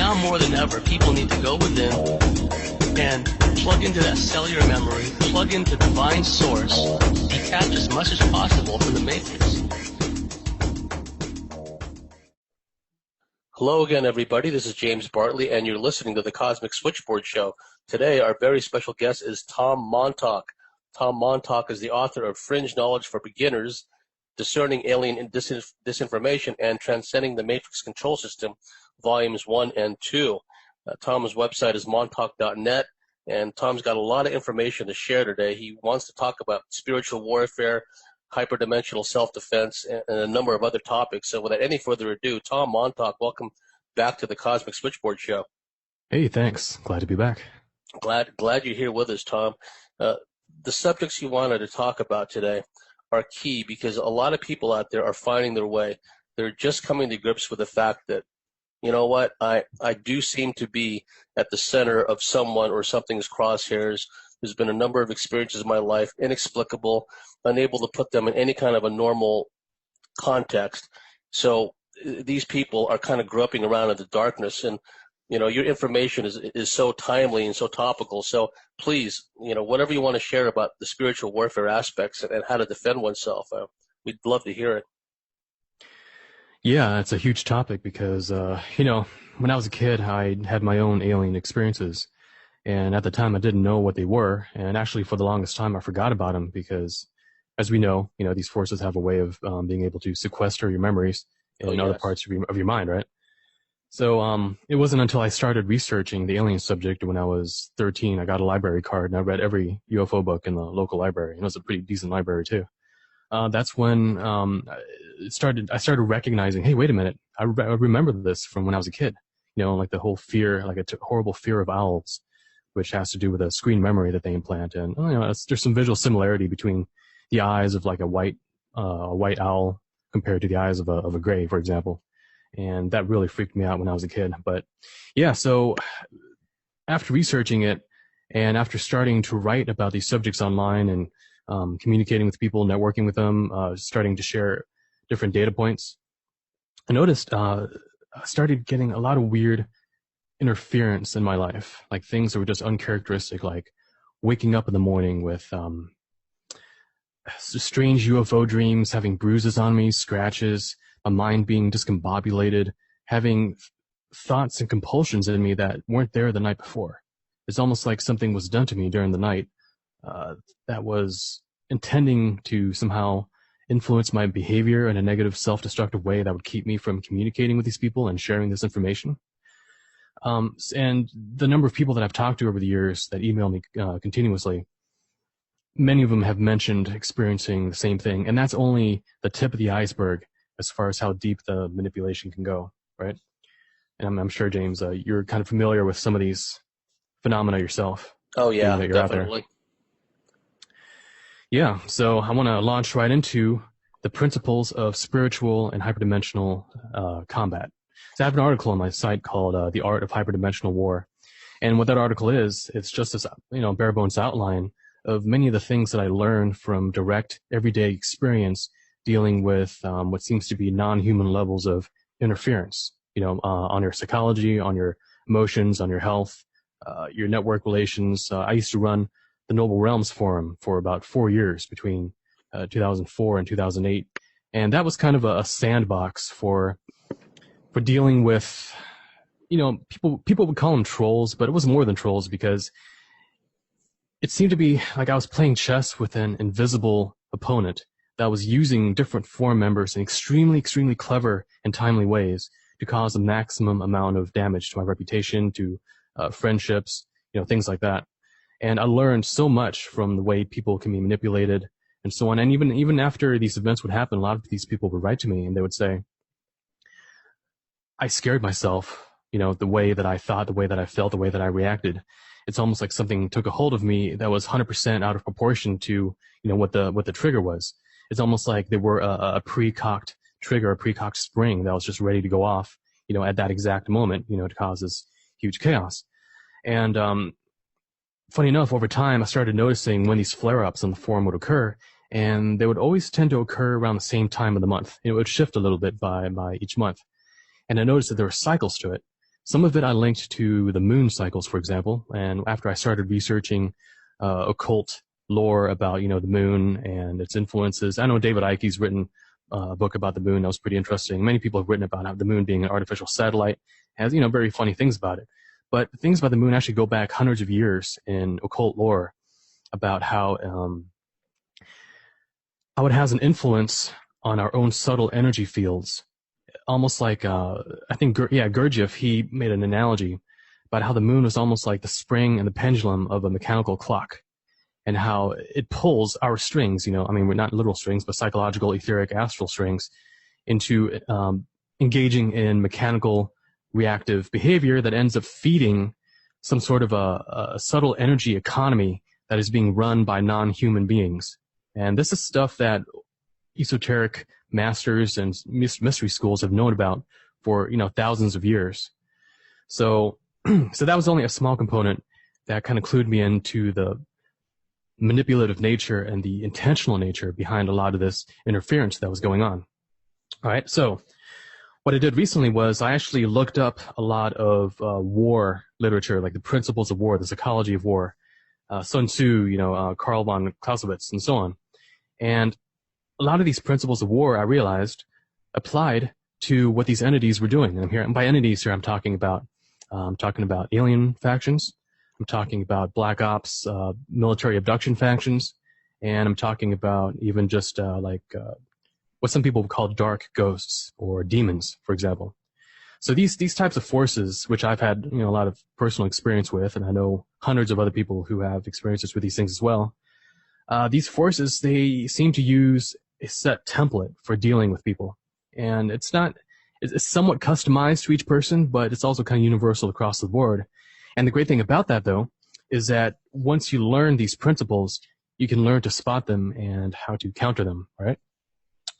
now more than ever, people need to go within and plug into that cellular memory, plug into divine source, detach as much as possible from the matrix. Hello again, everybody. This is James Bartley, and you're listening to the Cosmic Switchboard Show. Today, our very special guest is Tom Montalk. Tom Montalk is the author of Fringe Knowledge for Beginners, Discerning Alien Disinformation, and Transcending the Matrix Control System, Volumes 1 and 2. Tom's website is montalk.net, and Tom's got a lot of information to share today. He wants to talk about spiritual warfare, hyperdimensional self-defense, and a number of other topics. So without any further ado, Tom Montalk, welcome back to the Cosmic Switchboard Show. Hey, thanks. Glad to be back. Glad you're here with us, Tom. The subjects you wanted to talk about today are key because a lot of people out there are finding their way. They're just coming to grips with the fact that, you know what, I do seem to be at the center of someone or something's crosshairs. There's been a number of experiences in my life, inexplicable, unable to put them in any kind of a normal context. So these people are kind of groping around in the darkness, and your information is so timely and so topical. So please, whatever you want to share about the spiritual warfare aspects and how to defend oneself, we'd love to hear it. Yeah, it's a huge topic because, when I was a kid, I had my own alien experiences. And at the time, I didn't know what they were. And actually, for the longest time, I forgot about them because, as we know, these forces have a way of being able to sequester your memories in other parts of your mind, right? So it wasn't until I started researching the alien subject when I was 13. I got a library card, and I read every UFO book in the local library. And it was a pretty decent library, too. That's when I started recognizing, hey, wait a minute, I remember this from when I was a kid. Like the whole fear, like a horrible fear of owls, which has to do with a screen memory that they implant. And there's some visual similarity between the eyes of like a white owl compared to the eyes of a gray, for example. And that really freaked me out when I was a kid. But yeah, so after researching it and after starting to write about these subjects online and communicating with people, networking with them, starting to share different data points, I noticed I started getting a lot of weird interference in my life, like things that were just uncharacteristic, like waking up in the morning with strange UFO dreams, having bruises on me, scratches, my mind being discombobulated, having thoughts and compulsions in me that weren't there the night before. It's almost like something was done to me during the night that was intending to somehow influence my behavior in a negative, self-destructive way that would keep me from communicating with these people and sharing this information. And the number of people that I've talked to over the years that email me continuously, many of them have mentioned experiencing the same thing. And that's only the tip of the iceberg as far as how deep the manipulation can go, right? And I'm sure, James, you're kind of familiar with some of these phenomena yourself. Oh, yeah, definitely. Yeah, so I want to launch right into the principles of spiritual and hyperdimensional combat. So I have an article on my site called The Art of Hyperdimensional War. And what that article is, it's just this, bare bones outline of many of the things that I learned from direct everyday experience dealing with what seems to be non-human levels of interference, on your psychology, on your emotions, on your health, your network relations. I used to run the Noble Realms Forum for about 4 years between 2004 and 2008. And that was kind of a sandbox for dealing with, people would call them trolls, but it was more than trolls because it seemed to be like I was playing chess with an invisible opponent that was using different forum members in extremely, extremely clever and timely ways to cause the maximum amount of damage to my reputation, to friendships, things like that. And I learned so much from the way people can be manipulated and so on. And even after these events would happen, a lot of these people would write to me and they would say, I scared myself, the way that I thought, the way that I felt, the way that I reacted. It's almost like something took a hold of me that was 100% out of proportion to, what the trigger was. It's almost like they were a pre-cocked trigger, a pre-cocked spring that was just ready to go off, at that exact moment, to cause this huge chaos. And funny enough, over time, I started noticing when these flare-ups on the forum would occur, and they would always tend to occur around the same time of the month. It would shift a little bit by each month. And I noticed that there were cycles to it. Some of it I linked to the moon cycles, for example. And after I started researching occult lore about, the moon and its influences, I know David Icke's written a book about the moon that was pretty interesting. Many people have written about how the moon being an artificial satellite has, very funny things about it. But things about the moon actually go back hundreds of years in occult lore about how it has an influence on our own subtle energy fields. Almost like, I think, Gurdjieff, he made an analogy about how the moon was almost like the spring and the pendulum of a mechanical clock, and how it pulls our strings, we're not literal strings, but psychological, etheric, astral strings, into engaging in mechanical reactive behavior that ends up feeding some sort of a subtle energy economy that is being run by non-human beings. And this is stuff that esoteric masters and mystery schools have known about for, thousands of years. So that was only a small component that kind of clued me into the manipulative nature and the intentional nature behind a lot of this interference that was going on. All right, so what I did recently was I actually looked up a lot of war literature, like the principles of war, the psychology of war, Sun Tzu, Karl von Clausewitz, and so on. And a lot of these principles of war, I realized, applied to what these entities were doing. And by entities here, I'm talking about alien factions. I'm talking about black ops, military abduction factions, and I'm talking about even just what some people would call dark ghosts or demons, for example. So these types of forces, which I've had a lot of personal experience with, and I know hundreds of other people who have experiences with these things as well. These forces, they seem to use a set template for dealing with people, and it's somewhat customized to each person, but it's also kind of universal across the board. And the great thing about that, though, is that once you learn these principles, you can learn to spot them and how to counter them, right?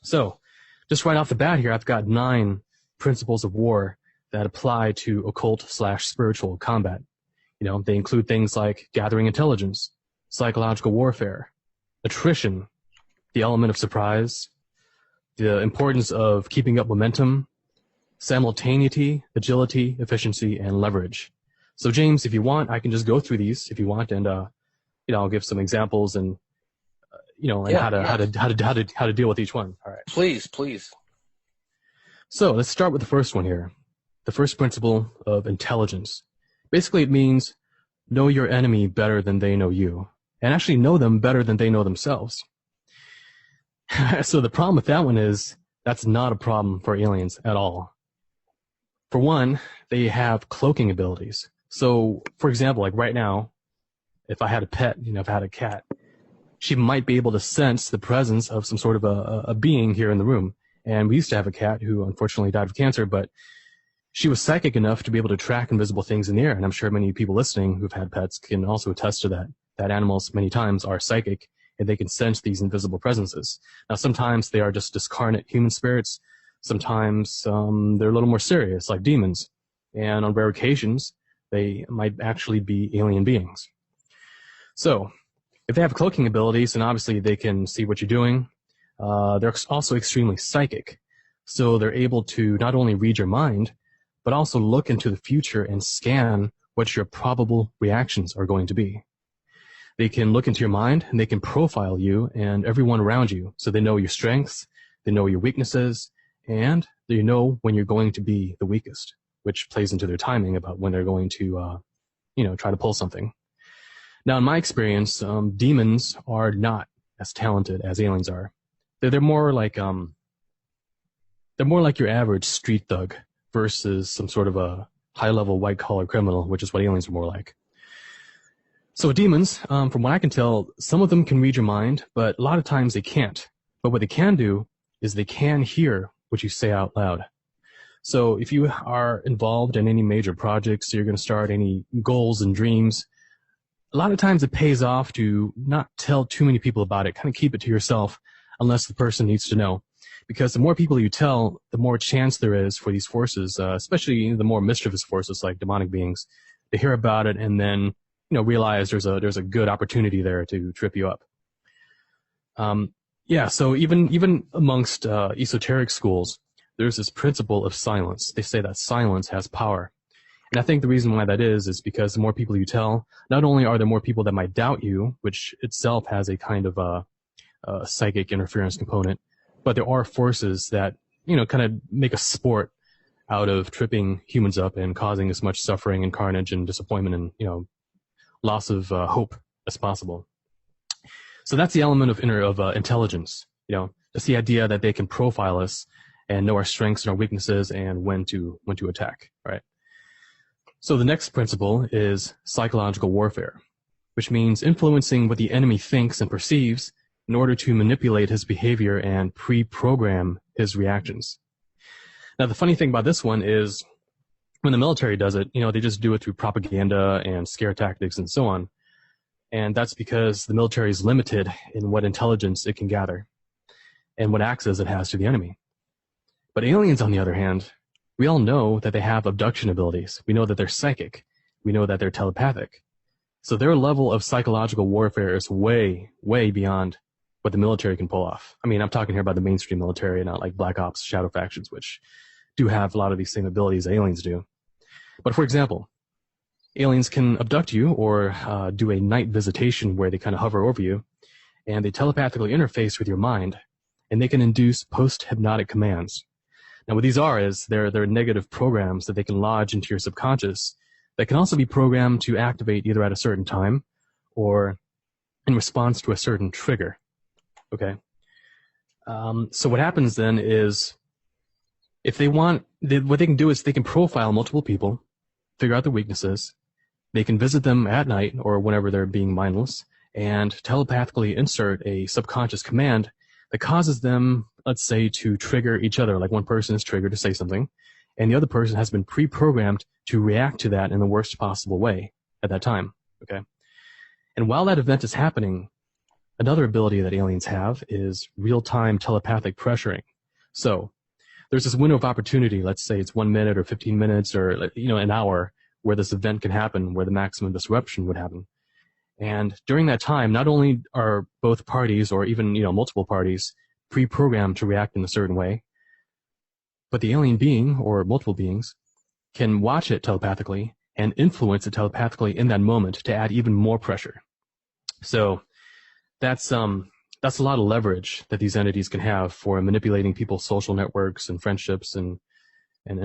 So just right off the bat here, I've got 9 principles of war that apply to occult/spiritual combat. They include things like gathering intelligence, psychological warfare, attrition, the element of surprise, the importance of keeping up momentum, simultaneity, agility, efficiency, and leverage. So James, if you want, I can just go through these if you want, and I'll give some examples and how to deal with each one. All right. Please. So let's start with the first one here. The first principle of intelligence. Basically, it means know your enemy better than they know you, and actually know them better than they know themselves. So the problem with that one is that's not a problem for aliens at all. For one, they have cloaking abilities. So, for example, like right now, if I had a pet, if I had a cat, she might be able to sense the presence of some sort of a being here in the room. And we used to have a cat who unfortunately died of cancer, but she was psychic enough to be able to track invisible things in the air. And I'm sure many people listening who've had pets can also attest to that animals many times are psychic and they can sense these invisible presences. Now, sometimes they are just discarnate human spirits. Sometimes they're a little more serious, like demons. And on rare occasions, they might actually be alien beings. So, if they have cloaking abilities, then obviously they can see what you're doing. They're also extremely psychic. So they're able to not only read your mind, but also look into the future and scan what your probable reactions are going to be. They can look into your mind and they can profile you and everyone around you. So they know your strengths, they know your weaknesses, and they know when you're going to be the weakest, which plays into their timing about when they're going to, try to pull something. Now, in my experience, demons are not as talented as aliens are. They're more like your average street thug versus some sort of a high-level white-collar criminal, which is what aliens are more like. So demons, from what I can tell, some of them can read your mind, but a lot of times they can't. But what they can do is they can hear what you say out loud. So if you are involved in any major projects, you're going to start any goals and dreams, a lot of times it pays off to not tell too many people about it, kind of keep it to yourself unless the person needs to know. Because the more people you tell, the more chance there is for these forces, especially the more mischievous forces like demonic beings, to hear about it and then realize there's a good opportunity there to trip you up. So even amongst esoteric schools, there's this principle of silence. They say that silence has power. And I think the reason why that is because the more people you tell, not only are there more people that might doubt you, which itself has a kind of a psychic interference component, but there are forces that, kind of make a sport out of tripping humans up and causing as much suffering and carnage and disappointment and, loss of hope as possible. So that's the element of intelligence, Just the idea that they can profile us and know our strengths and our weaknesses and when to attack, right? So the next principle is psychological warfare, which means influencing what the enemy thinks and perceives in order to manipulate his behavior and pre-program his reactions. Now, the funny thing about this one is when the military does it, they just do it through propaganda and scare tactics and so on. And that's because the military is limited in what intelligence it can gather and what access it has to the enemy. But aliens, on the other hand, we all know that they have abduction abilities. We know that they're psychic. We know that they're telepathic. So their level of psychological warfare is way, way beyond what the military can pull off. I mean, I'm talking here about the mainstream military, not like Black Ops, shadow factions, which do have a lot of these same abilities aliens do. But for example, aliens can abduct you or do a night visitation where they kind of hover over you, and they telepathically interface with your mind, and they can induce post-hypnotic commands. Now, what these are is they're negative programs that they can lodge into your subconscious that can also be programmed to activate either at a certain time or in response to a certain trigger. Okay? So what happens then is if they want, what they can do is they can profile multiple people, figure out their weaknesses, they can visit them at night or whenever they're being mindless, and telepathically insert a subconscious command that causes them, let's say, to trigger each other. Like one person is triggered to say something, and the other person has been pre-programmed to react to that in the worst possible way at that time. Okay? And while that event is happening, another ability that aliens have is real-time telepathic pressuring. So there's this window of opportunity, let's say it's 1 minute or 15 minutes or an hour, where this event can happen, where the maximum disruption would happen. And during that time, not only are both parties or even multiple parties pre-programmed to react in a certain way, but the alien being or multiple beings can watch it telepathically and influence it telepathically in that moment to add even more pressure. So that's a lot of leverage that these entities can have for manipulating people's social networks and friendships and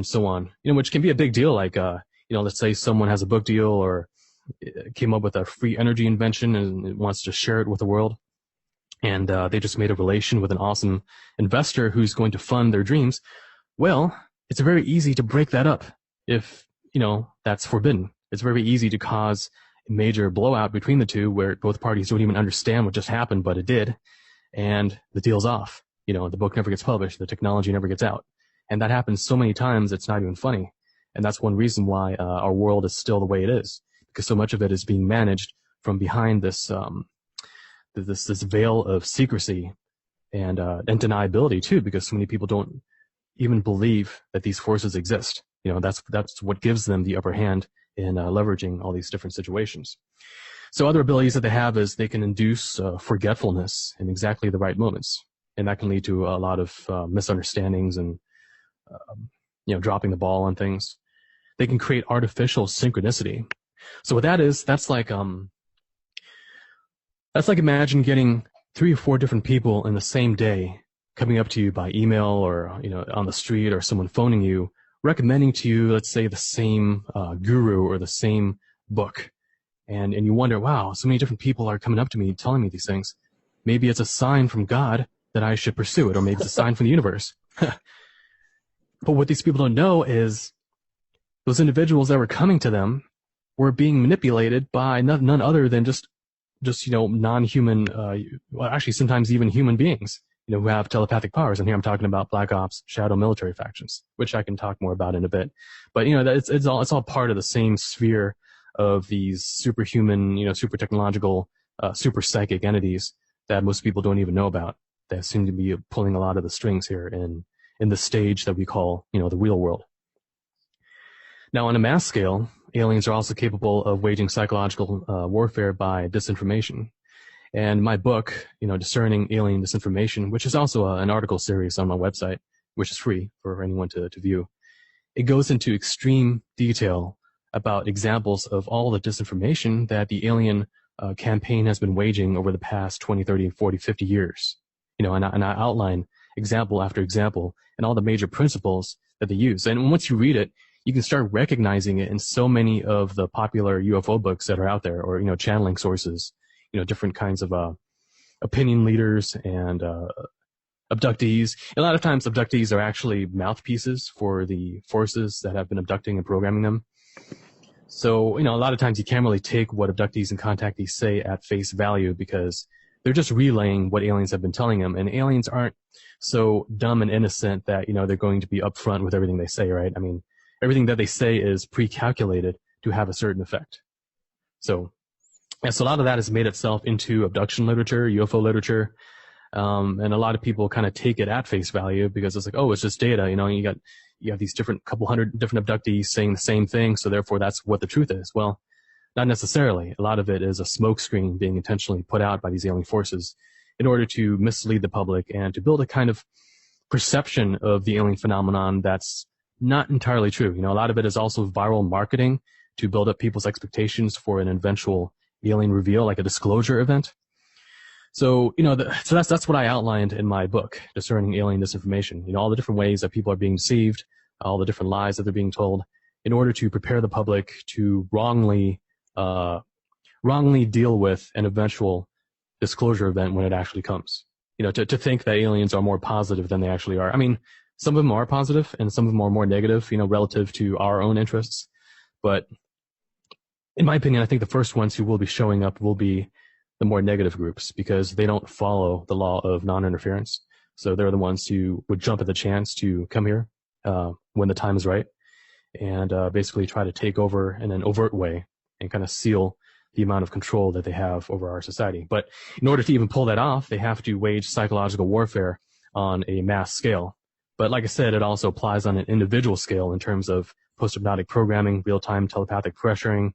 so on. Which can be a big deal. Like let's say someone has a book deal or came up with a free energy invention and wants to share it with the world, and they just made a relation with an awesome investor who's going to fund their dreams. Well, it's very easy to break that up if that's forbidden. It's very easy to cause a major blowout between the two where both parties don't even understand what just happened, but it did, and the deal's off. The book never gets published, the technology never gets out, and that happens so many times it's not even funny. And that's one reason why our world is still the way it is, because so much of it is being managed from behind this this veil of secrecy and deniability too, because so many people don't even believe that these forces exist. That's what gives them the upper hand in leveraging all these different situations. So other abilities that they have is they can induce forgetfulness in exactly the right moments, and that can lead to a lot of misunderstandings and dropping the ball on things. They can create artificial synchronicity. So what that is, that's like imagine getting 3 or 4 different people in the same day coming up to you by email or on the street, or someone phoning you recommending to you, let's say, the same guru or the same book, and you wonder, wow, so many different people are coming up to me telling me these things. Maybe it's a sign from God that I should pursue it, or maybe it's a sign from the universe. But what these people don't know is those individuals that were coming to them were being manipulated by none other than just non-human, well, actually sometimes even human beings, who have telepathic powers. And here I'm talking about Black Ops, shadow military factions, which I can talk more about in a bit. But it's all part of the same sphere of these superhuman, super technological, super psychic entities that most people don't even know about, that seem to be pulling a lot of the strings here in the stage that we call, the real world. Now, on a mass scale, aliens are also capable of waging psychological warfare by disinformation. And my book, Discerning Alien Disinformation, which is also an article series on my website, which is free for anyone to view, it goes into extreme detail about examples of all the disinformation that the alien campaign has been waging over the past 20, 30, 40, 50 years. And I outline example after example and all the major principles that they use. And once you read it, you can start recognizing it in so many of the popular UFO books that are out there, or, channeling sources, different kinds of opinion leaders and abductees. A lot of times abductees are actually mouthpieces for the forces that have been abducting and programming them. So, a lot of times you can't really take what abductees and contactees say at face value, because they're just relaying what aliens have been telling them. And aliens aren't so dumb and innocent that, they're going to be upfront with everything they say, right? I mean, everything that they say is pre-calculated to have a certain effect. So a lot of that has made itself into abduction literature, UFO literature. And a lot of people kind of take it at face value because it's like, oh, it's just data. You have these couple hundred different abductees saying the same thing, so therefore that's what the truth is. Well, not necessarily. A lot of it is a smokescreen being intentionally put out by these alien forces in order to mislead the public and to build a kind of perception of the alien phenomenon that's not entirely true. A lot of it is also viral marketing to build up people's expectations for an eventual alien reveal, like a disclosure event. So, so that's what I outlined in my book, Discerning Alien Disinformation. All the different ways that people are being deceived, all the different lies that they're being told, in order to prepare the public to wrongly deal with an eventual disclosure event when it actually comes. To think that aliens are more positive than they actually are. I mean, some of them are positive and some of them are more negative, relative to our own interests. But in my opinion, I think the first ones who will be showing up will be the more negative groups, because they don't follow the law of non-interference. So they're the ones who would jump at the chance to come here when the time is right, and basically try to take over in an overt way and kind of seal the amount of control that they have over our society. But in order to even pull that off, they have to wage psychological warfare on a mass scale. But like I said, it also applies on an individual scale in terms of post-hypnotic programming, real-time telepathic pressuring,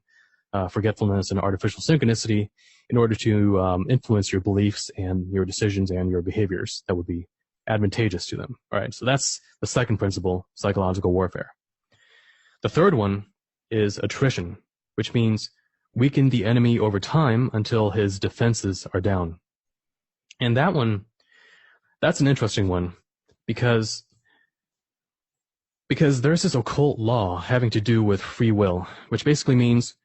forgetfulness, and artificial synchronicity, in order to influence your beliefs and your decisions and your behaviors that would be advantageous to them. All right, so that's the second principle, psychological warfare. The third one is attrition, which means weaken the enemy over time until his defenses are down. And that's an interesting one, because there's this occult law having to do with free will, which basically means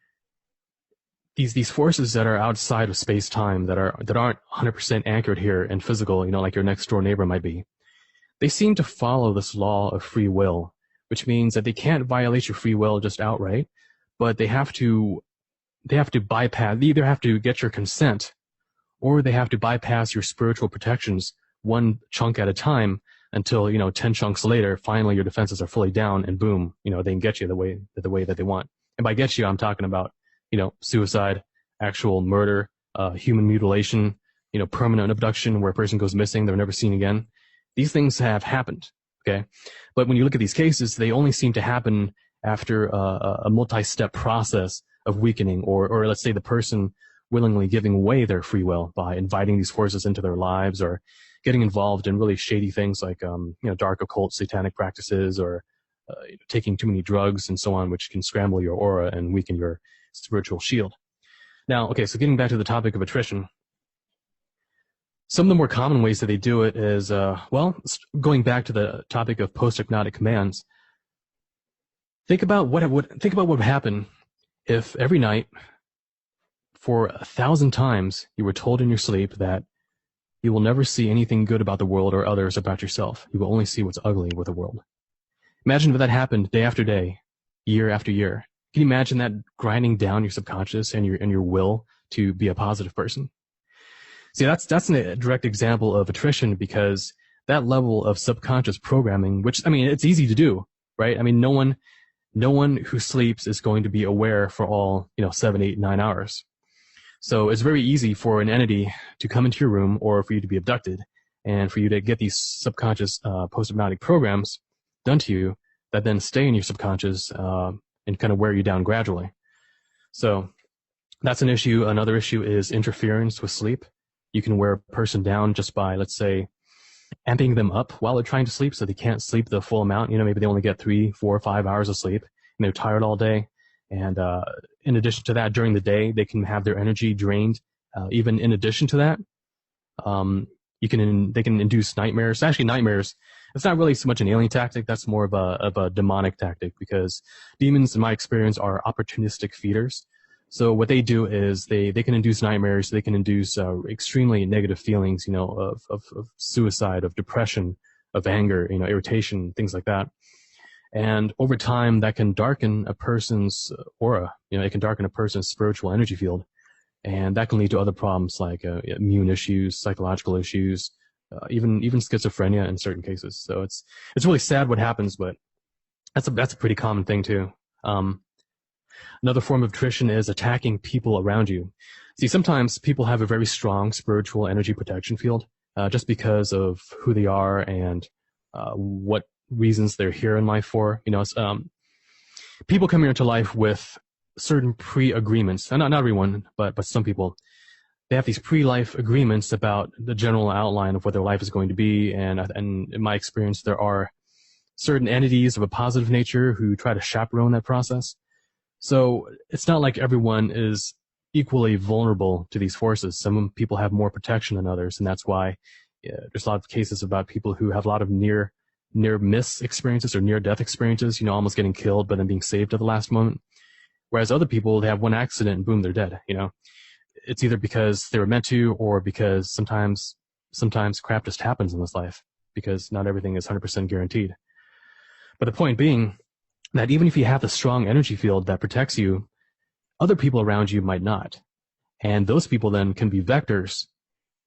these forces that are outside of space-time, that aren't 100% anchored here and physical, like your next door neighbor might be, they seem to follow this law of free will, which means that they can't violate your free will just outright, but they have to bypass, they either have to get your consent, or they have to bypass your spiritual protections one chunk at a time until, 10 chunks later, finally your defenses are fully down, and boom, they can get you the way that they want. And by get you, I'm talking about suicide, actual murder, human mutilation, permanent abduction where a person goes missing, they're never seen again. These things have happened, okay? But when you look at these cases, they only seem to happen after a multi-step process of weakening, or let's say the person willingly giving away their free will by inviting these forces into their lives, or getting involved in really shady things like, dark occult satanic practices, or taking too many drugs and so on, which can scramble your aura and weaken your spiritual shield. Now, okay, so getting back to the topic of attrition, some of the more common ways that they do it is, going back to the topic of post-hypnotic commands, think about what would happen if every night for 1,000 times you were told in your sleep that you will never see anything good about the world or others about yourself. You will only see what's ugly with the world. Imagine if that happened day after day, year after year. Can you imagine that grinding down your subconscious and your will to be a positive person? See, that's a direct example of attrition, because that level of subconscious programming, which, it's easy to do, right? No one who sleeps is going to be aware for all, 7, 8, 9 hours. So it's very easy for an entity to come into your room, or for you to be abducted, and for you to get these subconscious post-hypnotic programs done to you that then stay in your subconscious and kind of wear you down gradually. So that's an issue. Another issue is interference with sleep. You can wear a person down just by, let's say, amping them up while they're trying to sleep, so they can't sleep the full amount. Maybe they only get 3, 4, 5 hours of sleep, and they're tired all day, And in addition to that, during the day, they can have their energy drained. Even in addition to that, they can induce nightmares. Actually, nightmares, it's not really so much an alien tactic. That's more of a demonic tactic, because demons, in my experience, are opportunistic feeders. So what they do is they can induce nightmares. They can induce extremely negative feelings, of suicide, of depression, of anger, irritation, things like that. And over time, that can darken a person's aura. It can darken a person's spiritual energy field. And that can lead to other problems like immune issues, psychological issues, even schizophrenia in certain cases. So it's really sad what happens, but that's a pretty common thing too. Another form of attrition is attacking people around you. See, sometimes people have a very strong spiritual energy protection field just because of who they are and what reasons they're here in life for. People come here into life with certain pre-agreements, and not everyone, but some people. They have these pre-life agreements about the general outline of what their life is going to be, and in my experience, there are certain entities of a positive nature who try to chaperone that process. So it's not like everyone is equally vulnerable to these forces. Some people have more protection than others, and that's why there's a lot of cases about people who have a lot of near-miss experiences or near-death experiences, almost getting killed but then being saved at the last moment. Whereas other people, they have one accident and boom, they're dead. It's either because they were meant to, or because sometimes crap just happens in this life, because not everything is 100% guaranteed. But the point being that even if you have the strong energy field that protects you, other people around you might not. And those people then can be vectors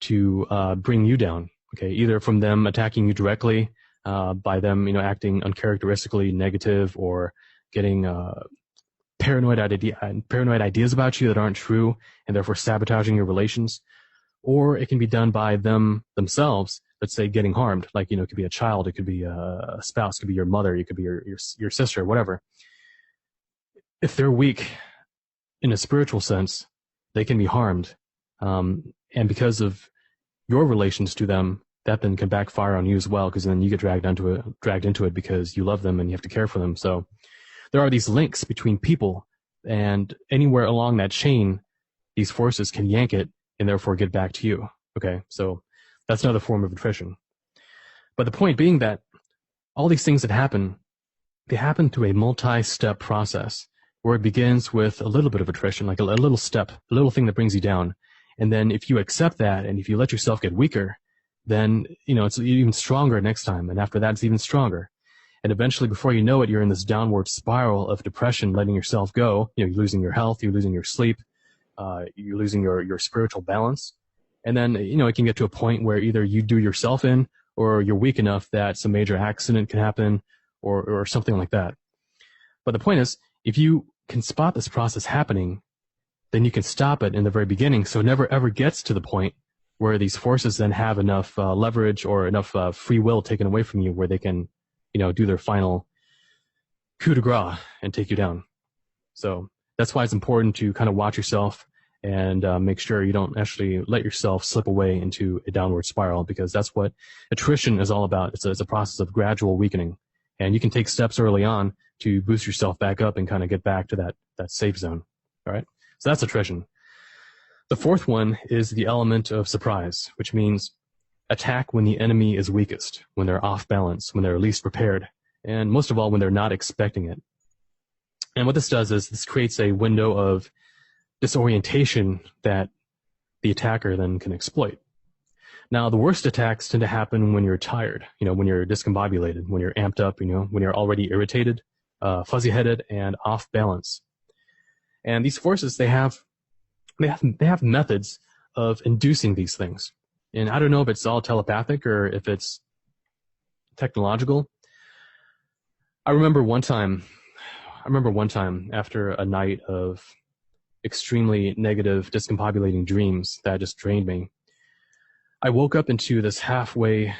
to bring you down, okay? Either from them attacking you directly, by them, acting uncharacteristically negative, or getting paranoid ideas about you that aren't true, and therefore sabotaging your relations. Or it can be done by them themselves, let's say getting harmed. Like, it could be a child, it could be a spouse, it could be your mother, it could be your sister, whatever. If they're weak in a spiritual sense, they can be harmed. And because of your relations to them, that then can backfire on you as well, because then you get dragged into it because you love them and you have to care for them. So there are these links between people, and anywhere along that chain, these forces can yank it and therefore get back to you. Okay, so that's another form of attrition. But the point being that all these things that happen, they happen through a multi-step process where it begins with a little bit of attrition, like a little step, a little thing that brings you down. And then if you accept that, and if you let yourself get weaker, then, it's even stronger next time. And after that, it's even stronger. And eventually, before you know it, you're in this downward spiral of depression, letting yourself go. You're losing your health, you're losing your sleep, you're losing your spiritual balance. And then, it can get to a point where either you do yourself in, or you're weak enough that some major accident can happen, or something like that. But the point is, if you can spot this process happening, then you can stop it in the very beginning, so it never ever gets to the point where these forces then have enough leverage or enough free will taken away from you where they can, do their final coup de grace and take you down. So that's why it's important to kind of watch yourself and make sure you don't actually let yourself slip away into a downward spiral, because that's what attrition is all about. It's a process of gradual weakening. And you can take steps early on to boost yourself back up and kind of get back to that safe zone. All right? So that's attrition. The fourth one is the element of surprise, which means attack when the enemy is weakest, when they're off balance, when they're least prepared, and most of all, when they're not expecting it. And what this does is this creates a window of disorientation that the attacker then can exploit. Now, the worst attacks tend to happen when you're tired, when you're discombobulated, when you're amped up, when you're already irritated, fuzzy-headed, and off balance. And these forces, they have methods of inducing these things. And I don't know if it's all telepathic or if it's technological. I remember one time after a night of extremely negative, discombobulating dreams that just drained me, I woke up into this halfway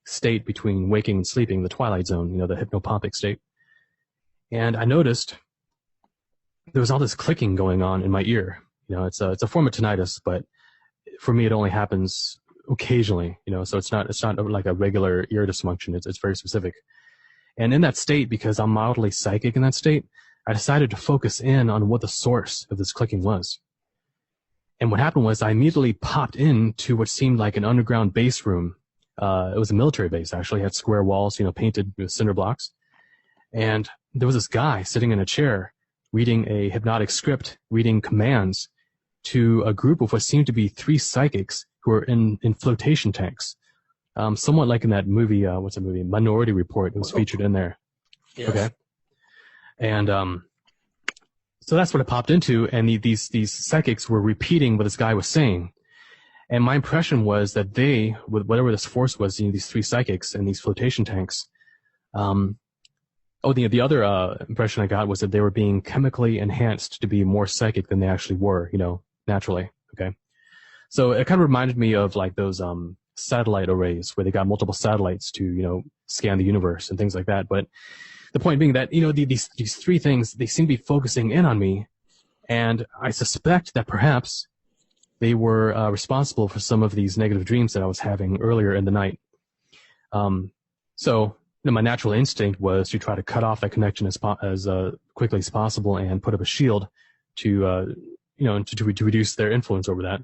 state between waking and sleeping, the twilight zone, the hypnopompic state. And I noticed there was all this clicking going on in my ear. It's a form of tinnitus, but for me, it only happens occasionally, so it's not like a regular ear dysfunction. It's very specific. And in that state, because I'm mildly psychic in that state, I decided to focus in on what the source of this clicking was. And what happened was I immediately popped into what seemed like an underground base room. It was a military base, actually. It had square walls, painted with cinder blocks. And there was this guy sitting in a chair reading a hypnotic script, reading commands to a group of what seemed to be 3 psychics who were in flotation tanks. Somewhat like in that movie, what's the movie? Minority Report. It was featured in there. Yes. Okay. And so that's what it popped into, and these psychics were repeating what this guy was saying. And my impression was that they, with whatever this force was, these 3 psychics in these flotation tanks, the other impression I got was that they were being chemically enhanced to be more psychic than they actually were, naturally. Okay. So it kind of reminded me of like those satellite arrays where they got multiple satellites to, scan the universe and things like that. But the point being that, these 3 things, they seem to be focusing in on me. And I suspect that perhaps they were responsible for some of these negative dreams that I was having earlier in the night. So my natural instinct was to try to cut off that connection as quickly as possible and put up a shield to reduce their influence over that.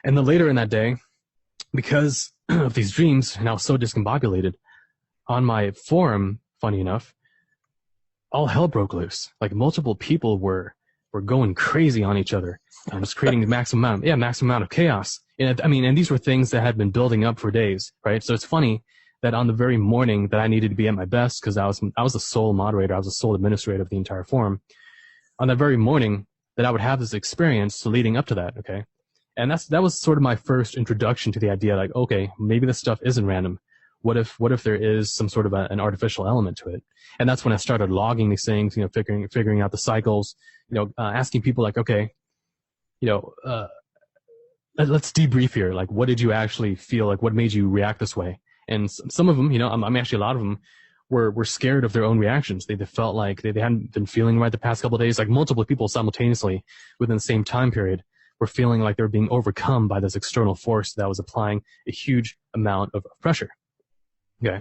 And then later in that day, because of these dreams, and I was so discombobulated, on my forum, funny enough, all hell broke loose. Like multiple people were going crazy on each other, just creating the maximum amount of chaos. And these were things that had been building up for days, right? So it's funny that on the very morning that I needed to be at my best, because I was the sole moderator, I was the sole administrator of the entire forum, on that very morning that I would have this experience leading up to that, okay? And that was sort of my first introduction to the idea, like, okay, maybe this stuff isn't random. What if there is some sort of an artificial element to it? And that's when I started logging these things, figuring out the cycles, asking people like, okay, let's debrief here. Like, what did you actually feel? Like, what made you react this way? And some of them, actually a lot of them were scared of their own reactions. They felt like they hadn't been feeling right the past couple of days. Like multiple people simultaneously within the same time period were feeling like they were being overcome by this external force that was applying a huge amount of pressure. Okay.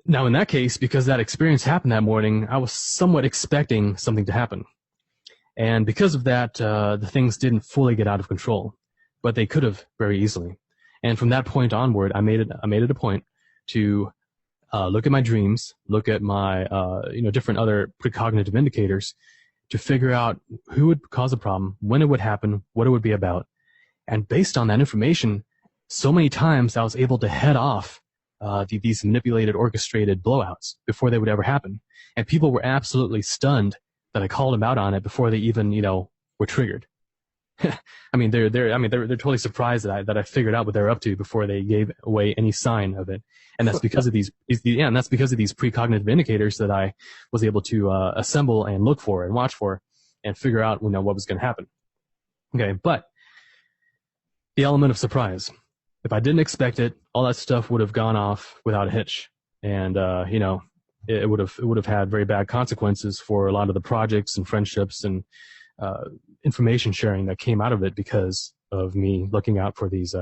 Now, in that case, because that experience happened that morning, I was somewhat expecting something to happen. And because of that, the things didn't fully get out of control, but they could have very easily. And from that point onward, I made it a point to look at my dreams, look at my different other precognitive indicators to figure out who would cause a problem, when it would happen, what it would be about. And based on that information, so many times I was able to head off these manipulated, orchestrated blowouts before they would ever happen. And people were absolutely stunned that I called them out on it before they even, were triggered. They're totally surprised that I figured out what they're up to before they gave away any sign of it. And that's because of these precognitive indicators that I was able to assemble and look for and watch for and figure out, what was going to happen. Okay. But the element of surprise, if I didn't expect it, all that stuff would have gone off without a hitch. And, it would have had very bad consequences for a lot of the projects and friendships and, information sharing that came out of it because of me looking out for these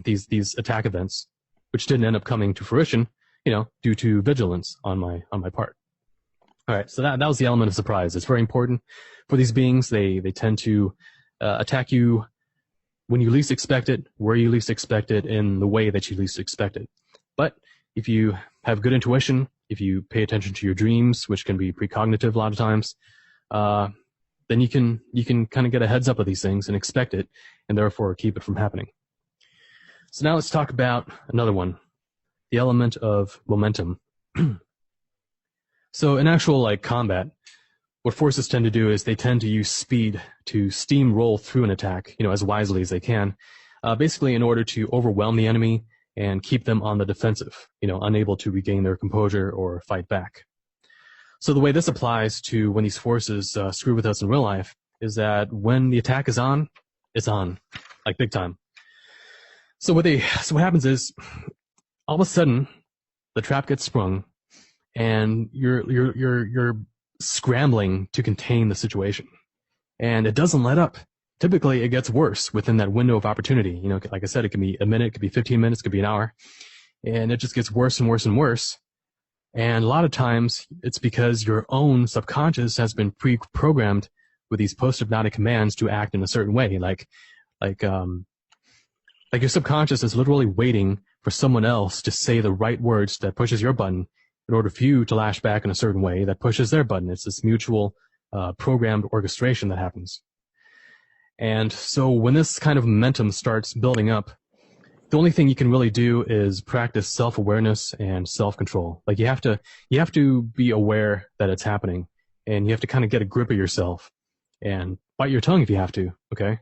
these attack events, which didn't end up coming to fruition, due to vigilance on my part. All right, so that was the element of surprise. It's very important for these beings. They tend to attack you when you least expect it, where you least expect it, in the way that you least expect it. But if you have good intuition, if you pay attention to your dreams, which can be precognitive a lot of times, then you can kind of get a heads up of these things and expect it, and therefore keep it from happening. So now let's talk about another one, the element of momentum. So in actual combat, what forces tend to do is they tend to use speed to steamroll through an attack, as wisely as they can, basically in order to overwhelm the enemy and keep them on the defensive, unable to regain their composure or fight back. So the way this applies to when these forces screw with us in real life is that when the attack is on, it's on, like big time. So what happens is, all of a sudden, the trap gets sprung, and you're scrambling to contain the situation, and it doesn't let up. Typically, it gets worse within that window of opportunity. Like I said, it can be a minute, it could be 15 minutes, it could be an hour, and it just gets worse and worse and worse. And a lot of times it's because your own subconscious has been pre-programmed with these post-hypnotic commands to act in a certain way. Like your subconscious is literally waiting for someone else to say the right words that pushes your button in order for you to lash back in a certain way that pushes their button. It's this mutual programmed orchestration that happens. And so when this kind of momentum starts building up, the only thing you can really do is practice self-awareness and self-control. Like you have to be aware that it's happening, and you have to kind of get a grip of yourself and bite your tongue if you have to, okay?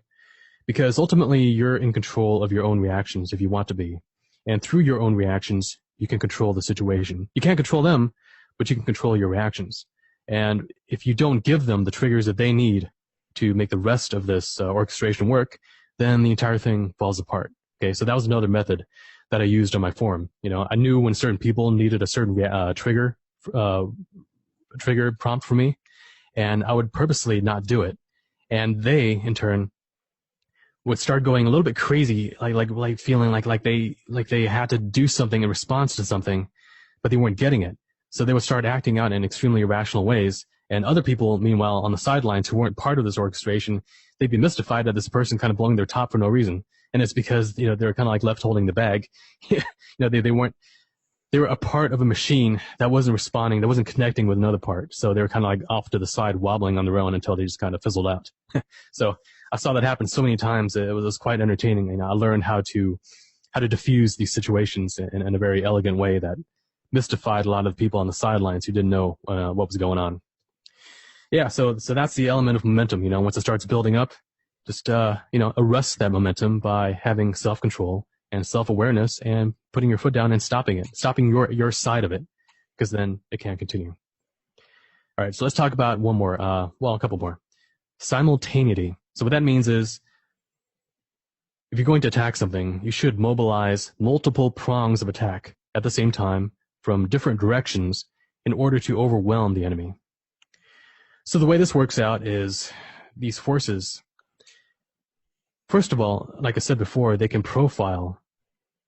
Because ultimately you're in control of your own reactions if you want to be. And through your own reactions, you can control the situation. You can't control them, but you can control your reactions. And if you don't give them the triggers that they need to make the rest of this orchestration work, then the entire thing falls apart. Okay, so that was another method that I used on my forum. You know, I knew when certain people needed a certain trigger prompt for me, and I would purposely not do it. And they, in turn, would start going a little bit crazy, like feeling like they had to do something in response to something, but they weren't getting it. So they would start acting out in extremely irrational ways. And other people, meanwhile, on the sidelines who weren't part of this orchestration, they'd be mystified at this person kind of blowing their top for no reason. And it's because, you know, they're kind of like left holding the bag. You know, they were a part of a machine that wasn't responding, that wasn't connecting with another part. So they were kind of like off to the side, wobbling on their own until they just kind of fizzled out. So I saw that happen so many times. It was quite entertaining. And I learned how to diffuse these situations in a very elegant way that mystified a lot of people on the sidelines who didn't know what was going on. Yeah, so that's the element of momentum. You know, once it starts building up, just arrest that momentum by having self-control and self-awareness and putting your foot down and stopping your side of it, because then it can't continue. All right, so let's talk about one more. A couple more. Simultaneity. So what that means is, if you're going to attack something, you should mobilize multiple prongs of attack at the same time from different directions in order to overwhelm the enemy. So the way this works out is these forces, first of all, like I said before, they can profile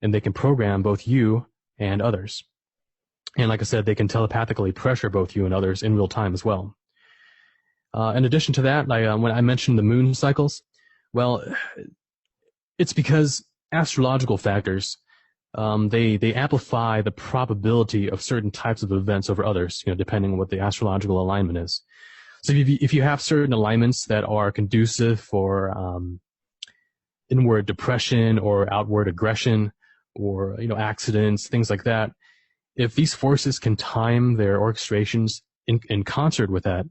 and they can program both you and others. And like I said, they can telepathically pressure both you and others in real time as well. In addition to that, when I mentioned the moon cycles, well, it's because astrological factors, they amplify the probability of certain types of events over others, you know, depending on what the astrological alignment is. So if you have certain alignments that are conducive for inward depression or outward aggression or, you know, accidents, things like that, if these forces can time their orchestrations in concert with that,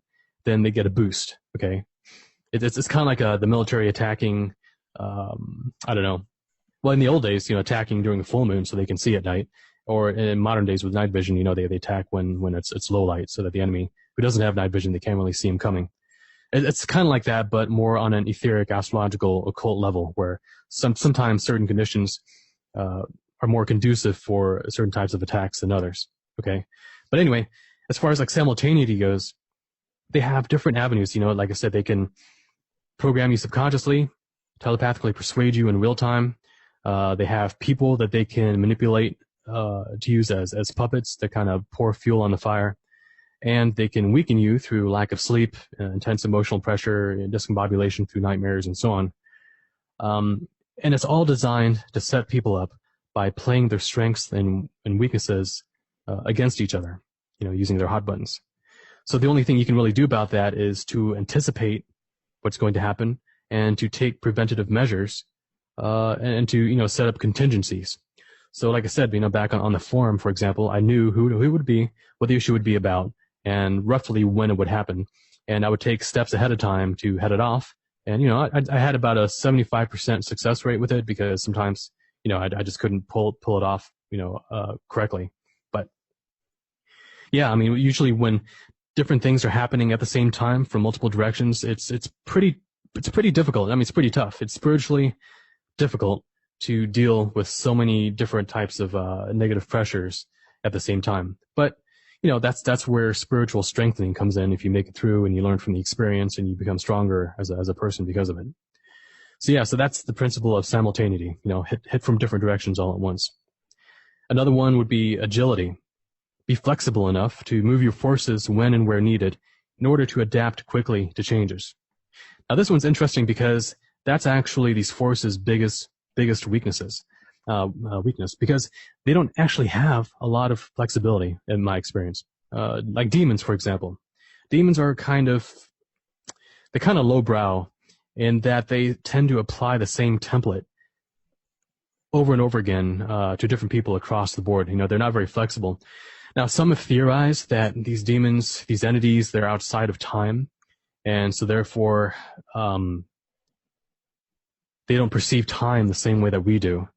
then they get a boost, okay? It's kind of like the military attacking, I don't know. Well, in the old days, you know, attacking during the full moon so they can see at night, or in modern days with night vision, you know, they attack when it's low light so that the enemy who doesn't have night vision, they can't really see him coming. It's kind of like that, but more on an etheric, astrological, occult level, where sometimes certain conditions are more conducive for certain types of attacks than others, okay? But anyway, as far as like simultaneity goes, they have different avenues. You know, like I said, they can program you subconsciously, telepathically persuade you in real time. They have people that they can manipulate to use as puppets to kind of pour fuel on the fire. And they can weaken you through lack of sleep, intense emotional pressure, and discombobulation through nightmares, and so on. And it's all designed to set people up by playing their strengths and weaknesses against each other, you know, using their hot buttons. So the only thing you can really do about that is to anticipate what's going to happen and to take preventative measures and to, you know, set up contingencies. So like I said, you know, back on the forum, for example, I knew who it would be, what the issue would be about, and roughly when it would happen. And I would take steps ahead of time to head it off. And, you know, I had about a 75% success rate with it because sometimes, you know, I just couldn't pull it off, you know, correctly. But yeah, I mean, usually when different things are happening at the same time from multiple directions, it's pretty difficult. I mean, it's pretty tough. It's spiritually difficult to deal with so many different types of negative pressures at the same time. But you know, that's where spiritual strengthening comes in. If you make it through and you learn from the experience and you become stronger as a person because of it. So yeah, so that's the principle of simultaneity. You know, hit from different directions all at once. Another one would be agility. be flexible enough to move your forces when and where needed in order to adapt quickly to changes. Now, this one's interesting because that's actually these forces' biggest weakness, because they don't actually have a lot of flexibility in my experience. Like demons, for example. Demons are kind of lowbrow in that they tend to apply the same template over and over again to different people across the board. They're not very flexible. Now, some have theorized that these demons, these entities, they're outside of time, and so therefore they don't perceive time the same way that we do.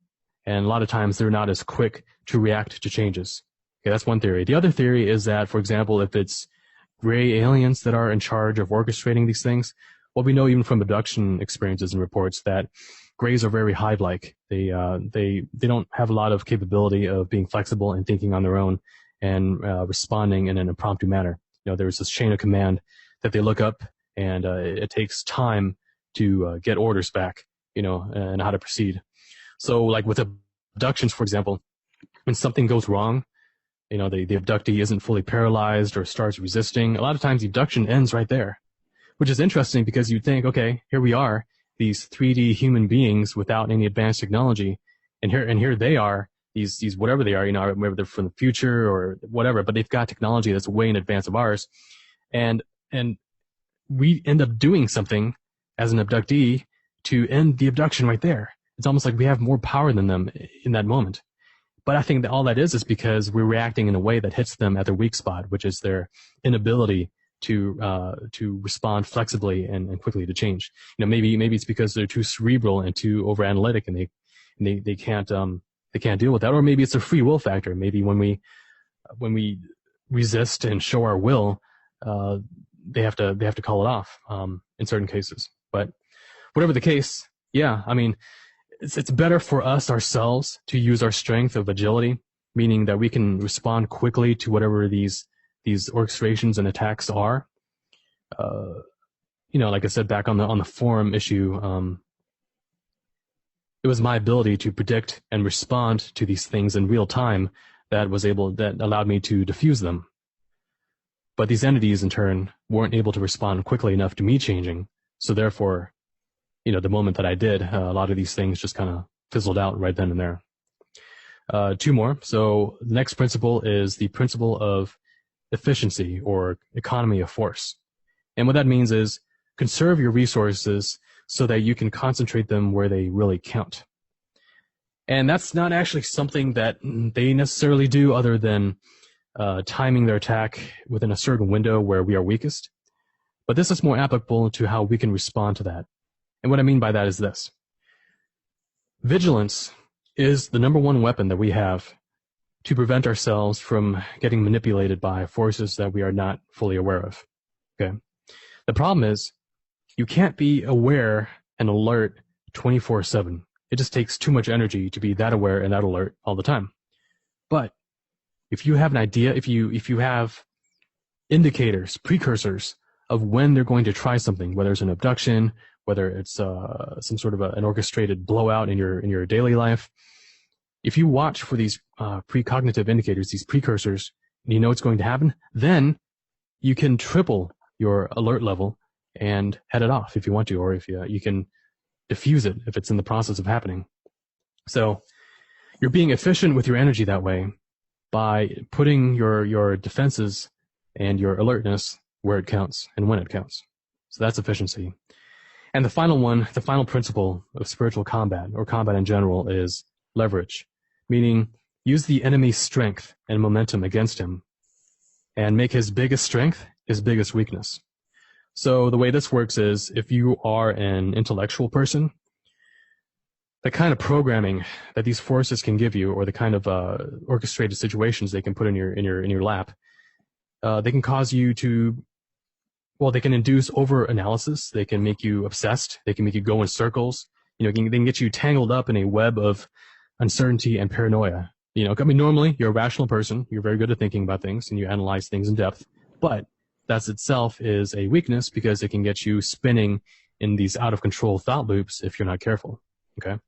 And a lot of times they're not as quick to react to changes. Okay, that's one theory. The other theory is that, for example, if it's gray aliens that are in charge of orchestrating these things, well, we know even from abduction experiences and reports that grays are very hive-like. They don't have a lot of capability of being flexible and thinking on their own and responding in an impromptu manner. There's this chain of command that they look up, and it takes time to get orders back, and how to proceed. So, like with abductions, for example, when something goes wrong, the abductee isn't fully paralyzed or starts resisting, a lot of times the abduction ends right there, which is interesting because you'd think, okay, here we are, these 3D human beings without any advanced technology, and here they are, these whatever they are, whether they're from the future or whatever, but they've got technology that's way in advance of ours, and we end up doing something as an abductee to end the abduction right there. It's almost like we have more power than them in that moment. But I think that all that is because we're reacting in a way that hits them at their weak spot, which is their inability to respond flexibly and quickly to change. Maybe it's because they're too cerebral and too over analytic, and they can't deal with that. Or maybe it's a free will factor. Maybe when we resist and show our will, they have to call it off in certain cases. But whatever the case, yeah, I mean, it's better for us ourselves to use our strength of agility, meaning that we can respond quickly to whatever these orchestrations and attacks are. Like I said back on the forum issue, it was my ability to predict and respond to these things in real time that allowed me to diffuse them. But these entities, in turn, weren't able to respond quickly enough to me changing. So therefore, the moment that I did, a lot of these things just kind of fizzled out right then and there. Two more. So the next principle is the principle of efficiency or economy of force. And what that means is conserve your resources so that you can concentrate them where they really count. And that's not actually something that they necessarily do other than timing their attack within a certain window where we are weakest. But this is more applicable to how we can respond to that. And what I mean by that is this. Vigilance is the number one weapon that we have to prevent ourselves from getting manipulated by forces that we are not fully aware of. Okay. The problem is you can't be aware and alert 24/7. It just takes too much energy to be that aware and that alert all the time. But if you have an idea, if you have indicators, precursors of when they're going to try something, whether it's an abduction, whether it's some sort of an orchestrated blowout in your daily life, if you watch for these precognitive indicators, these precursors, and you know it's going to happen, then you can triple your alert level and head it off if you want to, or if you can diffuse it if it's in the process of happening. So you're being efficient with your energy that way by putting your defenses and your alertness where it counts and when it counts. So that's efficiency. And the final principle of spiritual combat, or combat in general, is leverage, meaning use the enemy's strength and momentum against him and make his biggest strength his biggest weakness. So the way this works is if you are an intellectual person, the kind of programming that these forces can give you, or the kind of orchestrated situations they can put in your lap, they can cause you to, well, they can induce over-analysis. They can make you obsessed. They can make you go in circles. They can get you tangled up in a web of uncertainty and paranoia. Normally you're a rational person. You're very good at thinking about things and you analyze things in depth. But that itself is a weakness because it can get you spinning in these out-of-control thought loops if you're not careful. Okay.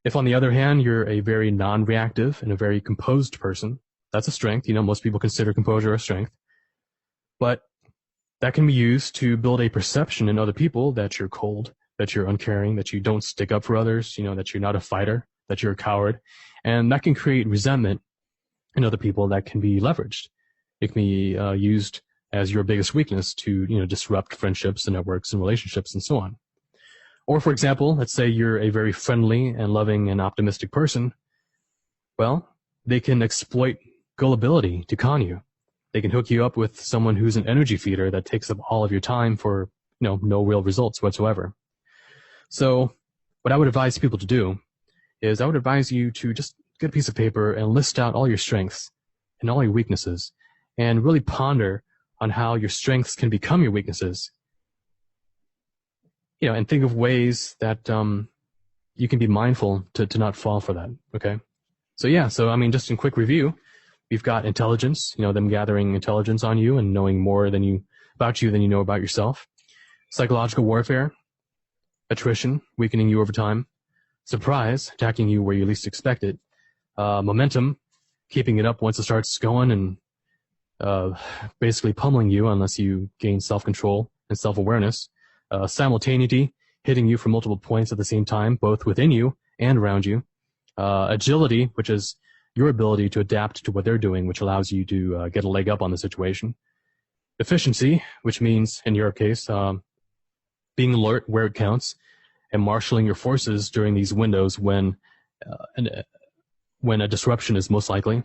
If, on the other hand, you're a very non-reactive and a very composed person, That's a strength. Most people consider composure a strength. But that can be used to build a perception in other people that you're cold, that you're uncaring, that you don't stick up for others, that you're not a fighter, that you're a coward. And that can create resentment in other people that can be leveraged. It can be used as your biggest weakness to, disrupt friendships and networks and relationships and so on. Or, for example, let's say you're a very friendly and loving and optimistic person. Well, they can exploit gullibility to con you. They can hook you up with someone who's an energy feeder that takes up all of your time for, no real results whatsoever. So what I would advise people to do is I would advise you to just get a piece of paper and list out all your strengths and all your weaknesses and really ponder on how your strengths can become your weaknesses. And think of ways that you can be mindful to not fall for that, okay? So just in quick review, we've got intelligence, them gathering intelligence on you and knowing more about you than you know about yourself. Psychological warfare, attrition, weakening you over time. Surprise, attacking you where you least expect it. Momentum, keeping it up once it starts going and basically pummeling you unless you gain self-control and self-awareness. Simultaneity, hitting you from multiple points at the same time, both within you and around you. Agility, which is your ability to adapt to what they're doing, which allows you to get a leg up on the situation. Efficiency, which means, in your case, being alert where it counts and marshaling your forces during these windows when a disruption is most likely.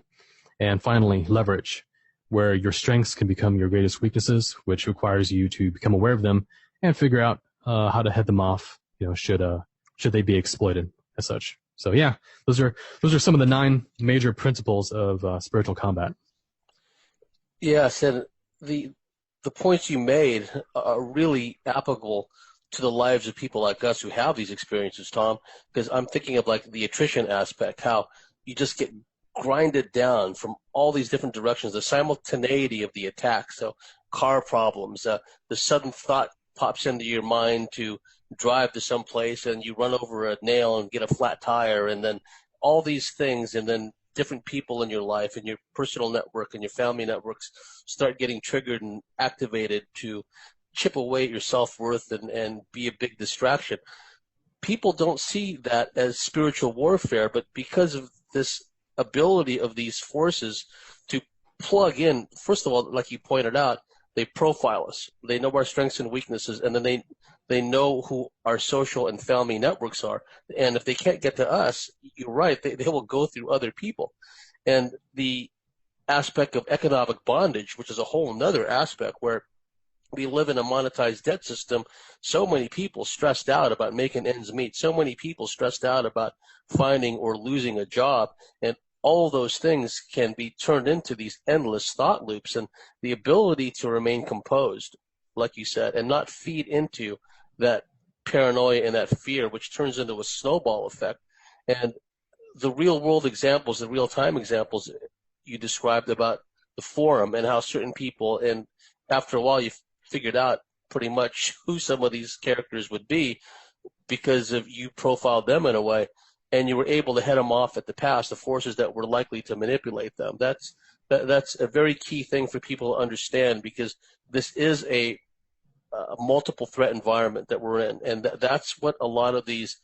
And finally, leverage, where your strengths can become your greatest weaknesses, which requires you to become aware of them and figure out how to head them off, should they be exploited as such. So those are some of the 9 major principles of spiritual combat. Yes, and the points you made are really applicable to the lives of people like us who have these experiences, Tom, because I'm thinking of like the attrition aspect, how you just get grinded down from all these different directions, the simultaneity of the attack. So car problems, the sudden thought pops into your mind to drive to some place and you run over a nail and get a flat tire, and then all these things, and then different people in your life and your personal network and your family networks start getting triggered and activated to chip away at your self-worth and be a big distraction. People don't see that as spiritual warfare, but because of this ability of these forces to plug in, first of all, like you pointed out, they profile us. They know our strengths and weaknesses, and then they know who our social and family networks are. And if they can't get to us, you're right, they will go through other people. And the aspect of economic bondage, which is a whole nother aspect where we live in a monetized debt system, so many people stressed out about making ends meet, so many people stressed out about finding or losing a job, and all those things can be turned into these endless thought loops. And the ability to remain composed, like you said, and not feed into that paranoia and that fear, which turns into a snowball effect. And the real world examples, the real time examples you described about the forum and how certain people, and after a while you figured out pretty much who some of these characters would be because of you profiled them in a way, and you were able to head them off at the pass, the forces that were likely to manipulate them. That's a very key thing for people to understand, because this is a multiple threat environment that we're in, and that's what a lot of these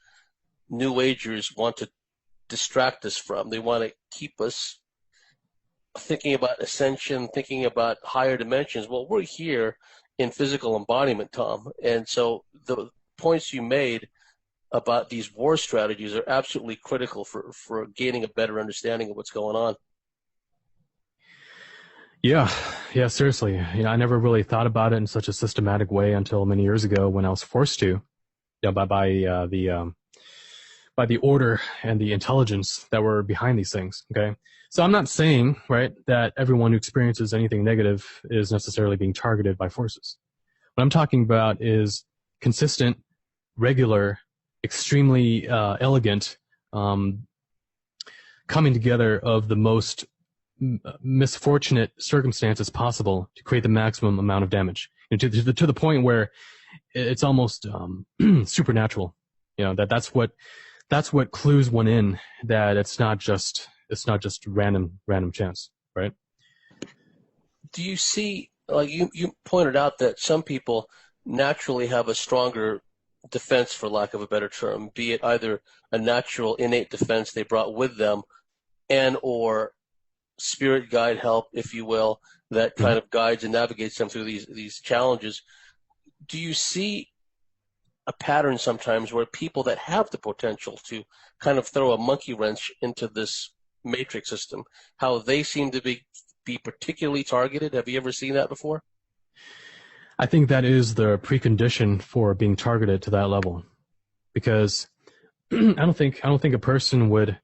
New Agers want to distract us from. They want to keep us thinking about ascension, thinking about higher dimensions. Well, we're here in physical embodiment, Tom, and so the points you made about these war strategies are absolutely critical for gaining a better understanding of what's going on. Yeah, seriously. I never really thought about it in such a systematic way until many years ago when I was forced to, by the order and the intelligence that were behind these things. Okay, so I'm not saying, right, that everyone who experiences anything negative is necessarily being targeted by forces. What I'm talking about is consistent, regular, extremely elegant coming together of the most misfortunate circumstances possible to create the maximum amount of damage, to the point where it's almost supernatural. That's what clues one in that it's not just random chance, right? Do you see, like you pointed out that some people naturally have a stronger defense, for lack of a better term, be it either a natural innate defense they brought with them and or spirit guide help, if you will, that Mhm. kind of guides and navigates them through these challenges. Do you see a pattern sometimes where people that have the potential to kind of throw a monkey wrench into this matrix system, how they seem to be particularly targeted? Have you ever seen that before? I think that is the precondition for being targeted to that level, because I don't think a person would.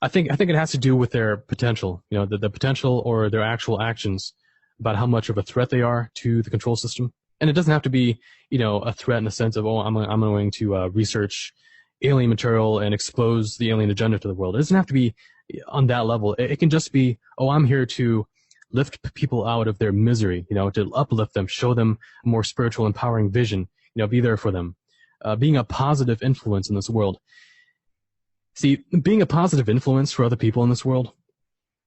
I think it has to do with their potential, the potential or their actual actions about how much of a threat they are to the control system. And it doesn't have to be, a threat in the sense of, oh, I'm going to research alien material and expose the alien agenda to the world. It doesn't have to be on that level. It can just be, oh, I'm here to lift people out of their misery, to uplift them, show them a more spiritual, empowering vision, be there for them, being a positive influence in this world. See, being a positive influence for other people in this world,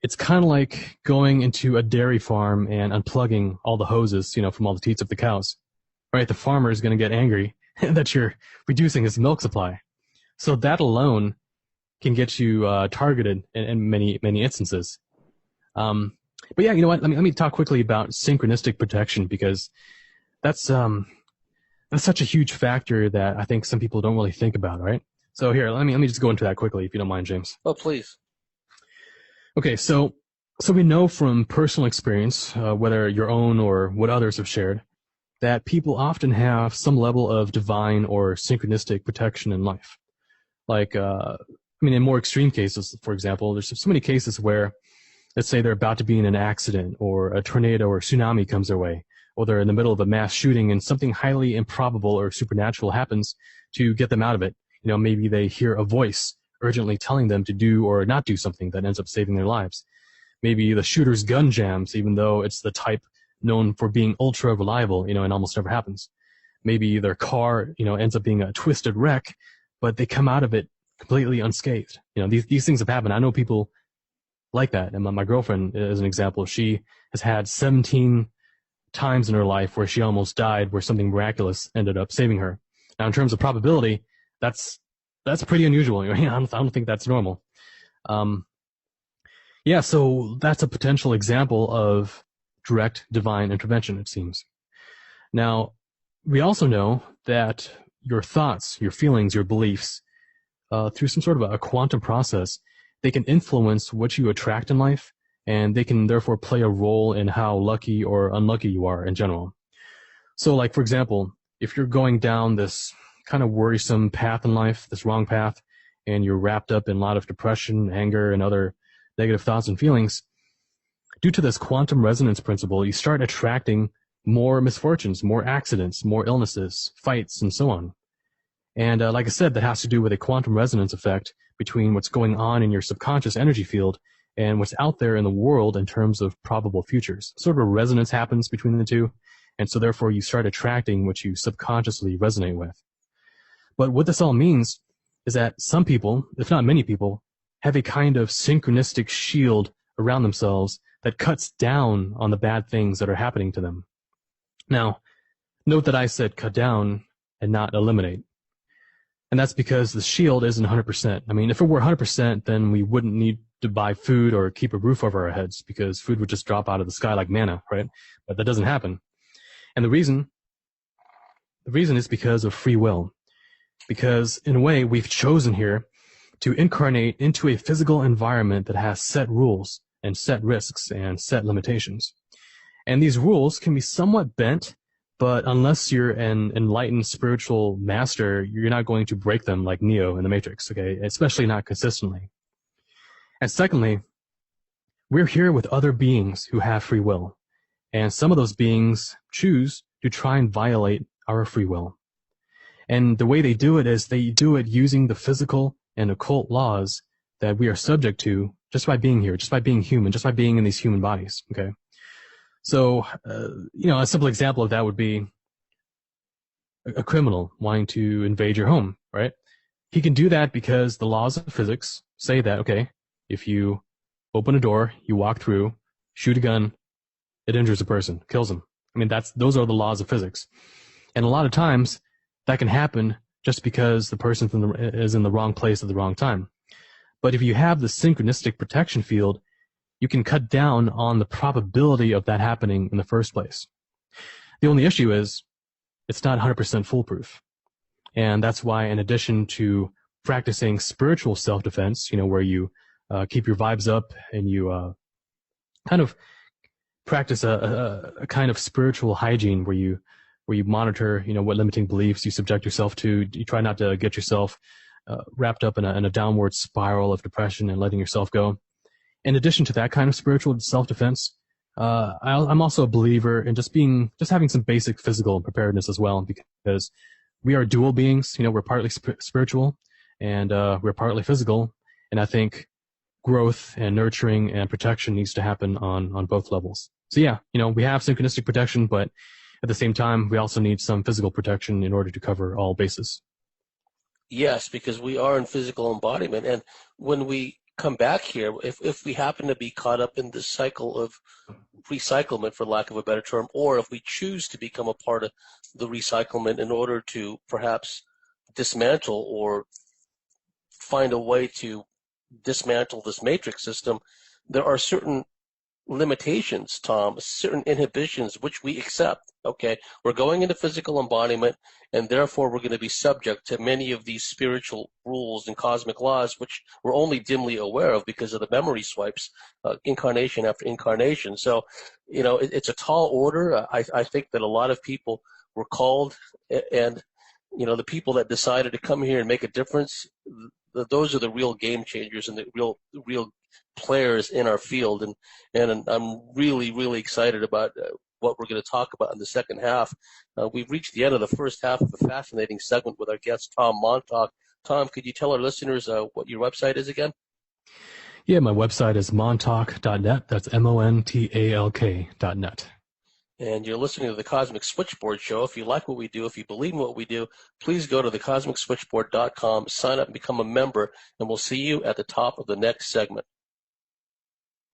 it's kind of like going into a dairy farm and unplugging all the hoses, from all the teats of the cows, right? The farmer is going to get angry that you're reducing his milk supply. So that alone can get you targeted in many, many instances. But yeah, you know what? Let me talk quickly about synchronistic protection, because that's such a huge factor that I think some people don't really think about, right? So here, let me just go into that quickly, if you don't mind, James. Oh, please. Okay, so we know from personal experience, whether your own or what others have shared, that people often have some level of divine or synchronistic protection in life. Like, in more extreme cases, for example, there's so many cases where, let's say they're about to be in an accident, or a tornado or tsunami comes their way, or they're in the middle of a mass shooting and something highly improbable or supernatural happens to get them out of it. Maybe they hear a voice urgently telling them to do or not do something that ends up saving their lives. Maybe the shooter's gun jams, even though it's the type known for being ultra reliable, and almost never happens. Maybe their car, ends up being a twisted wreck, but they come out of it completely unscathed. These things have happened. I know people like that. And my girlfriend, as an example, she has had 17 times in her life where she almost died, where something miraculous ended up saving her. Now, in terms of probability, that's pretty unusual. I don't think that's normal. Yeah, so that's a potential example of direct divine intervention, it seems. Now, we also know that your thoughts, your feelings, your beliefs, through some sort of a quantum process, they can influence what you attract in life, and they can therefore play a role in how lucky or unlucky you are in general. So, like, for example, if you're going down this kind of worrisome path in life, this wrong path, and you're wrapped up in a lot of depression, anger, and other negative thoughts and feelings, due to this quantum resonance principle, you start attracting more misfortunes, more accidents, more illnesses, fights, and so on. And like I said, that has to do with a quantum resonance effect between what's going on in your subconscious energy field and what's out there in the world in terms of probable futures. Sort of a resonance happens between the two, and so therefore you start attracting what you subconsciously resonate with. But what this all means is that some people, if not many people, have a kind of synchronistic shield around themselves that cuts down on the bad things that are happening to them. Now, note that I said cut down and not eliminate. And that's because the shield isn't 100%. If it were 100%, then we wouldn't need to buy food or keep a roof over our heads, because food would just drop out of the sky like manna, right? But that doesn't happen. And the reason is because of free will. Because in a way, we've chosen here to incarnate into a physical environment that has set rules and set risks and set limitations. And these rules can be somewhat bent, but unless you're an enlightened spiritual master, you're not going to break them like Neo in the Matrix, okay? Especially not consistently. And secondly, we're here with other beings who have free will. And some of those beings choose to try and violate our free will. And the way they do it is they do it using the physical and occult laws that we are subject to just by being here, just by being human, just by being in these human bodies, okay? So, a simple example of that would be a criminal wanting to invade your home, right? He can do that because the laws of physics say that, okay, if you open a door, you walk through, shoot a gun, it injures a person, kills them. I mean, those are the laws of physics. And a lot of times that can happen just because the person is in the wrong place at the wrong time. But if you have the synchronistic protection field, you can cut down on the probability of that happening in the first place. The only issue is it's not 100% foolproof. And that's why, in addition to practicing spiritual self-defense, where you keep your vibes up and you kind of practice a kind of spiritual hygiene where you monitor, what limiting beliefs you subject yourself to. You try not to get yourself wrapped up in a downward spiral of depression and letting yourself go. In addition to that kind of spiritual self-defense, I'm also a believer in just having some basic physical preparedness as well, because we are dual beings. We're partly spiritual and we're partly physical. And I think growth and nurturing and protection needs to happen on both levels. So yeah, we have synchronistic protection, but at the same time, we also need some physical protection in order to cover all bases. Yes, because we are in physical embodiment. And when we come back here, if we happen to be caught up in this cycle of recyclement, for lack of a better term, or if we choose to become a part of the recyclement in order to perhaps dismantle or find a way to dismantle this matrix system, there are certain limitations, Tom, certain inhibitions which we accept. Okay, we're going into physical embodiment, and therefore we're going to be subject to many of these spiritual rules and cosmic laws, which we're only dimly aware of because of the memory swipes, incarnation after incarnation. So, it's a tall order. I think that a lot of people were called, and the people that decided to come here and make a difference, those are the real game changers and the real players in our field. And I'm really, really excited about what we're going to talk about in the second half. We've reached the end of the first half of a fascinating segment with our guest, Tom Montalk. Tom, could you tell our listeners what your website is again? Yeah, my website is montalk.net. That's montalk.net. And you're listening to the Cosmic Switchboard Show. If you like what we do, if you believe in what we do, please go to thecosmicswitchboard.com, sign up and become a member, and we'll see you at the top of the next segment.